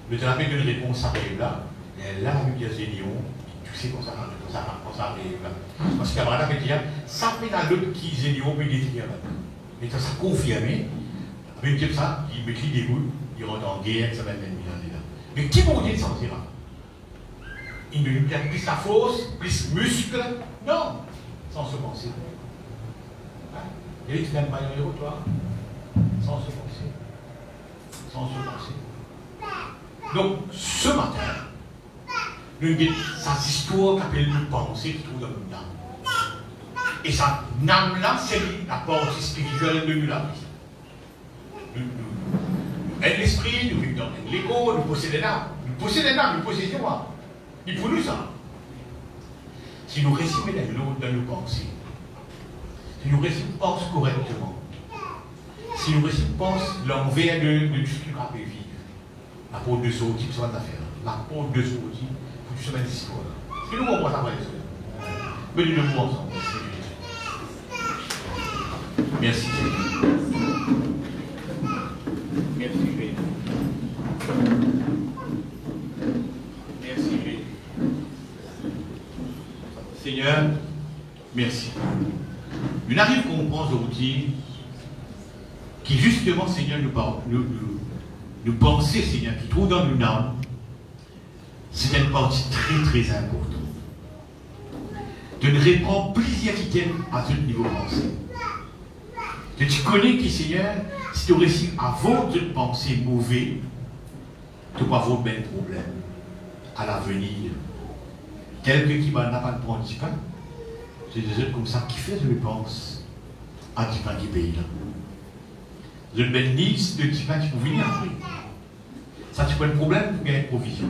Le thérapeute donne une réponse à ce rêve-là. Et là, avec les Gédéon, tu sais comment ça arrive là. Parce que camarade avait dit, ça fait dans l'autre qui Gédéon peut détruire là. Et ça s'est confirmé. Avec comme ça, il met des boules, il rentre en guerre, ça va être ennemi là. Mais qui vont dire ça en tirant? Il ne lui plaît plus la force, plus muscle. Non, sans se penser. Et tu n'aimes pas un héros, toi? Sans se penser. Sans se penser. Donc, ce matin, nous avons cette histoire qu'appelle nous penser qui trouve dans notre âme. Et cette âme-là, c'est la partie spirituelle de nous là. Nous avons l'esprit, nous vivons dans l'égo, nous possédons l'âme. Nous possédons l'âme, nous possédons moi. Il faut nous ça. Si nous récimons dans nos pensées, si nous récimons pensées correctement, si nous récimons pensées l'envers de tout ce qui va vivre, la peau de ce qui soit d'affaires, la peau de ce qui pour tout ce même discours. Et nous comprenons ça pour les autres. Mais nous devons ensemble. Merci Seigneur. Merci Jésus. Merci Jésus. Seigneur, merci. Nous arrivons à comprendre aujourd'hui qui justement, Seigneur, nous pensons, Seigneur, qui trouve dans nos âmes, c'est une partie très très importante. De ne répondre plusieurs items à ce niveau pensée. Que tu connais qui, Seigneur, si tu réussis à votre pensée mauvaise, tu vas avoir même problème à l'avenir. Quelqu'un qui n'a pas de prendre du pain, c'est des autres comme ça qui fait, je pense, à du pain qui paye là. Je ne mets ni de du pain qui peut venir après. Ça, tu prends un problème pour gagner une provision.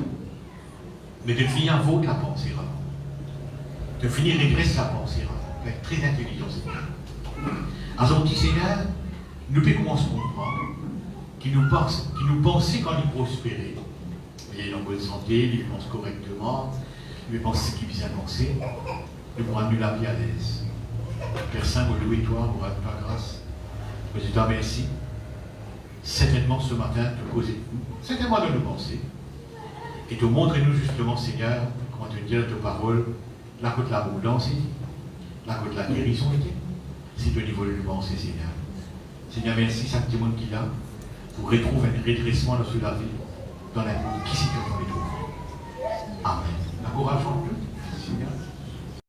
Mais de finir votre la pensée avant. De finir régresser la pensée avant. Être très intelligent, Seigneur. Alors, petit Seigneur, nous pouvons commencer à comprendre qui nous pensait quand il prospérait. Il est en bonne santé, il pense correctement, il pense ce qu'il vient penser. Nous pourrons nous la vie à l'aise. Père Saint, vous louez toi, vous rendez ta grâce. Je te remercie. Certainement ce matin, te poser, certainement de nous penser. Et te montrer-nous justement, Seigneur, comment te dire ta parole, la côte de l'abondance, la côte de la guérison était. C'est au niveau de nous penser, Seigneur. Seigneur, merci, chaque petit monde qui est là, pour retrouver un redressement dans la vie, dans la vie, qui situation les trouve. Amen. Encourageons-nous.